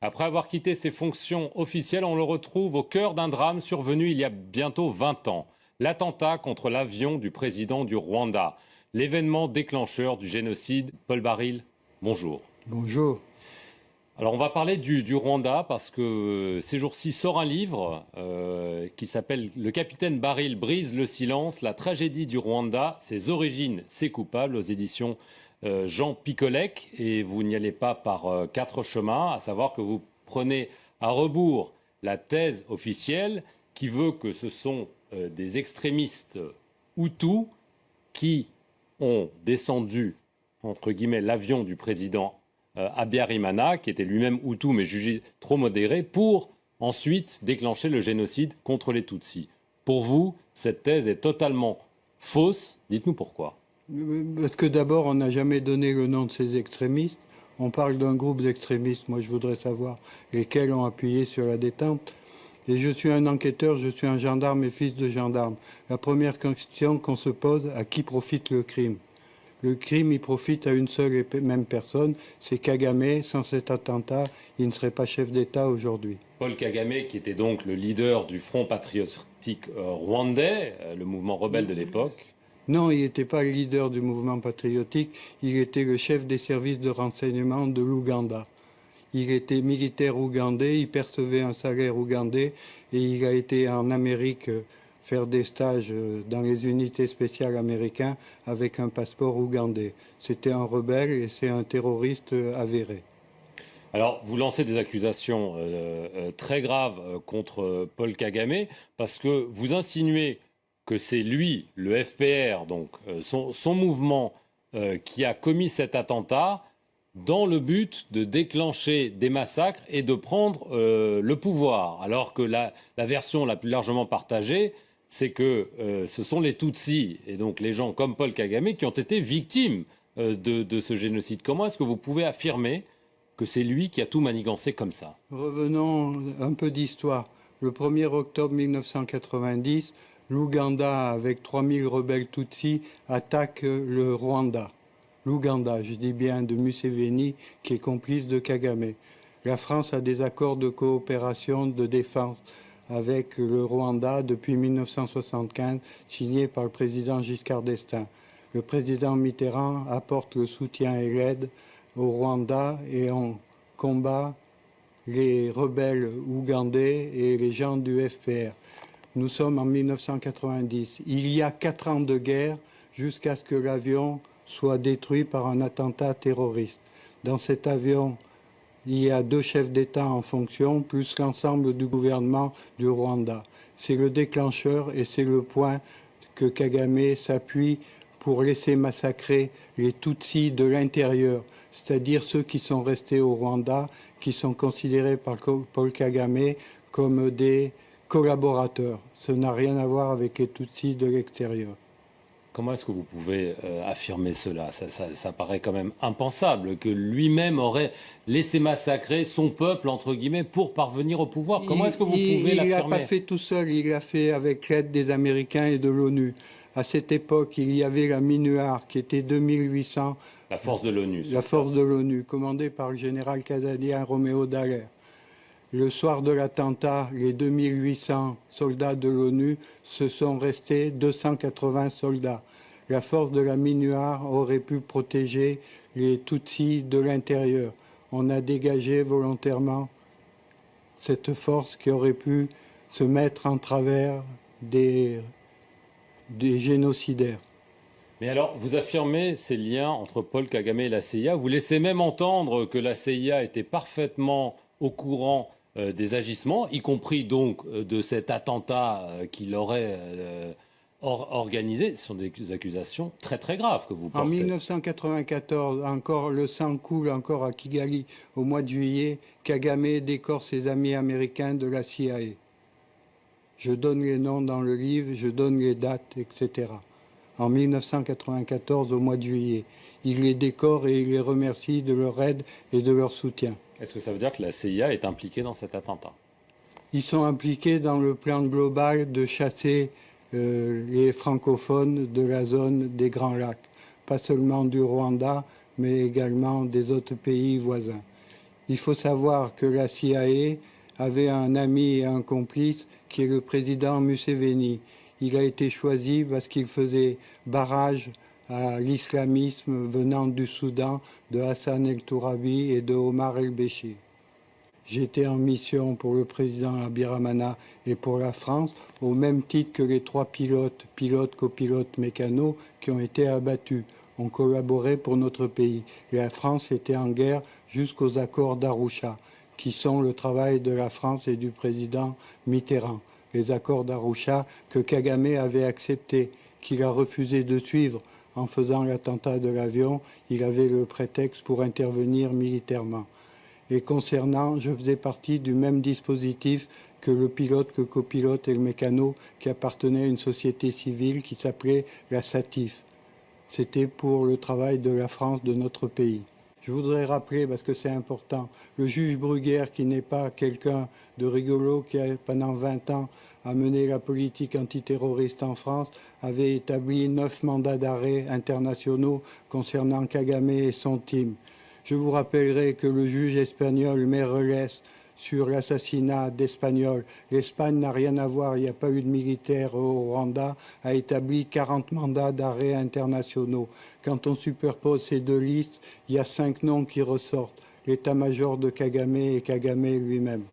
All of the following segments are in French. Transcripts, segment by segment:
Après avoir quitté ses fonctions officielles, on le retrouve au cœur d'un drame survenu il y a bientôt 20 ans. L'attentat contre l'avion du président du Rwanda. L'événement déclencheur du génocide. Paul Baril, bonjour. Bonjour. Alors on va parler du Rwanda parce que ces jours-ci sort un livre qui s'appelle « Le capitaine Baril brise le silence, la tragédie du Rwanda, ses origines, ses coupables » aux éditions Jean Picolec. Et vous n'y allez pas par quatre chemins, à savoir que vous prenez à rebours la thèse officielle qui veut que ce sont des extrémistes Hutus qui ont descendu, entre guillemets, l'avion du président Habyarimana, qui était lui-même Hutu mais jugé trop modéré, pour ensuite déclencher le génocide contre les Tutsis. Pour vous, cette thèse est totalement fausse. Dites-nous pourquoi. Parce que d'abord, on n'a jamais donné le nom de ces extrémistes. On parle d'un groupe d'extrémistes. Moi, je voudrais savoir lesquels ont appuyé sur la détente. Et je suis un enquêteur, je suis un gendarme et fils de gendarme. La première question qu'on se pose, à qui profite le crime ? Le crime, il profite à une seule et même personne, c'est Kagame. Sans cet attentat, il ne serait pas chef d'État aujourd'hui. Paul Kagame, qui était donc le leader du Front patriotique rwandais, le mouvement rebelle de l'époque. Non, il n'était pas le leader du mouvement patriotique, il était le chef des services de renseignement de l'Ouganda. Il était militaire ougandais, il percevait un salaire ougandais et il a été en Amérique faire des stages dans les unités spéciales américaines avec un passeport ougandais. C'était un rebelle et c'est un terroriste avéré. Alors, vous lancez des accusations très graves contre Paul Kagame parce que vous insinuez que c'est lui, le FPR, donc son mouvement, qui a commis cet attentat dans le but de déclencher des massacres et de prendre le pouvoir. Alors que la version la plus largement partagée, c'est que ce sont les Tutsis, et donc les gens comme Paul Kagame, qui ont été victimes de ce génocide. Comment est-ce que vous pouvez affirmer que c'est lui qui a tout manigancé comme ça? Revenons un peu d'histoire. Le 1er octobre 1990, l'Ouganda, avec 3000 rebelles Tutsis, attaque le Rwanda. L'Ouganda, je dis bien, de Museveni, qui est complice de Kagame. La France a des accords de coopération de défense avec le Rwanda depuis 1975, signés par le président Giscard d'Estaing. Le président Mitterrand apporte le soutien et l'aide au Rwanda et on combat les rebelles ougandais et les gens du FPR. Nous sommes en 1990. Il y a 4 ans de guerre jusqu'à ce que l'avion soit détruit par un attentat terroriste. Dans cet avion, il y a 2 chefs d'État en fonction, plus l'ensemble du gouvernement du Rwanda. C'est le déclencheur et c'est le point que Kagame s'appuie pour laisser massacrer les Tutsis de l'intérieur, c'est-à-dire ceux qui sont restés au Rwanda, qui sont considérés par Paul Kagame comme des collaborateurs. Ça n'a rien à voir avec les Tutsis de l'extérieur. Comment est-ce que vous pouvez affirmer cela? Ça paraît quand même impensable que lui-même aurait laissé massacrer son peuple, entre guillemets, pour parvenir au pouvoir. Comment est-ce que vous pouvez l'affirmer? Il l'a pas fait tout seul, il l'a fait avec l'aide des Américains et de l'ONU. À cette époque, il y avait la MINUAR qui était 2800. La force de l'ONU. La force de l'ONU, commandée par le général canadien Roméo Dallaire. Le soir de l'attentat, les 2800 soldats de l'ONU se sont restés 280 soldats. La force de la MINUAR aurait pu protéger les Tutsis de l'intérieur. On a dégagé volontairement cette force qui aurait pu se mettre en travers des génocidaires. Mais alors, vous affirmez ces liens entre Paul Kagame et la CIA. Vous laissez même entendre que la CIA était parfaitement au courant des agissements, y compris donc de cet attentat qu'il aurait organisé. Ce sont des accusations très très graves que vous portez. En 1994, encore le sang coule encore à Kigali. Au mois de juillet, Kagame décore ses amis américains de la CIA. Je donne les noms dans le livre, je donne les dates, etc. En 1994, au mois de juillet, il les décore et il les remercie de leur aide et de leur soutien. Est-ce que ça veut dire que la CIA est impliquée dans cet attentat? Ils sont impliqués dans le plan global de chasser les francophones de la zone des Grands Lacs, pas seulement du Rwanda, mais également des autres pays voisins. Il faut savoir que la CIA avait un ami et un complice qui est le président Museveni. Il a été choisi parce qu'il faisait barrage à l'islamisme venant du Soudan, de Hassan el-Tourabi et de Omar el-Béchir. J'étais en mission pour le président Abiramana et pour la France, au même titre que les 3 pilotes, copilotes, mécanos, qui ont été abattus. On collaborait pour notre pays. La France était en guerre jusqu'aux accords d'Arusha, qui sont le travail de la France et du président Mitterrand. Les accords d'Arusha que Kagame avait acceptés, qu'il a refusé de suivre en faisant l'attentat de l'avion. Il avait le prétexte pour intervenir militairement. Et concernant, je faisais partie du même dispositif que le pilote, que copilote et le mécano qui appartenait à une société civile qui s'appelait la SATIF. C'était pour le travail de la France, de notre pays. Je voudrais rappeler, parce que c'est important, le juge Bruguière, qui n'est pas quelqu'un de rigolo, qui a pendant 20 ans a mené la politique antiterroriste en France, avait établi 9 mandats d'arrêt internationaux concernant Kagame et son team. Je vous rappellerai que le juge espagnol Meirelles, sur l'assassinat d'Espagnols, l'Espagne n'a rien à voir, il n'y a pas eu de militaire au Rwanda, a établi 40 mandats d'arrêt internationaux. Quand on superpose ces 2 listes, il y a 5 noms qui ressortent, l'état-major de Kagame et Kagame lui-même.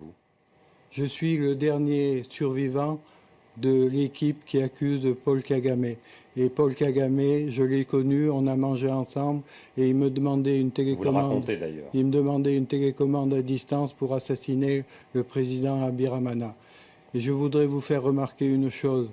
Je suis le dernier survivant de l'équipe qui accuse Paul Kagame. Et Paul Kagame, je l'ai connu, on a mangé ensemble et il me demandait une télécommande. Vous le racontez d'ailleurs. Il me demandait une télécommande à distance pour assassiner le président Abiramana. Et je voudrais vous faire remarquer une chose.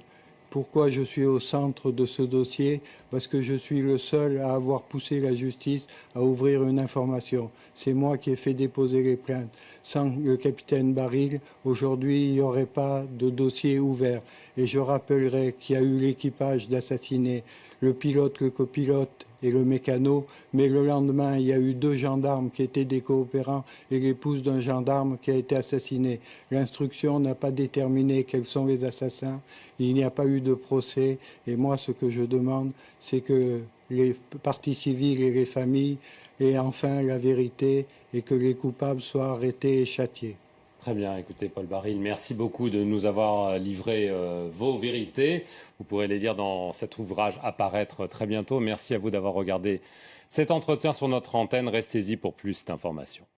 Pourquoi je suis au centre de ce dossier? Parce que je suis le seul à avoir poussé la justice à ouvrir une information. C'est moi qui ai fait déposer les plaintes. Sans le capitaine Baril, aujourd'hui, il n'y aurait pas de dossier ouvert. Et je rappellerai qu'il y a eu l'équipage d'assassiner le pilote, le copilote et le mécano, mais le lendemain, il y a eu 2 gendarmes qui étaient des coopérants et l'épouse d'un gendarme qui a été assassiné. L'instruction n'a pas déterminé quels sont les assassins, il n'y a pas eu de procès, et moi, ce que je demande, c'est que les parties civiles et les familles aient enfin la vérité et que les coupables soient arrêtés et châtiés. Très bien, écoutez Paul Baril, merci beaucoup de nous avoir livré vos vérités. Vous pourrez les lire dans cet ouvrage à paraître très bientôt. Merci à vous d'avoir regardé cet entretien sur notre antenne. Restez-y pour plus d'informations.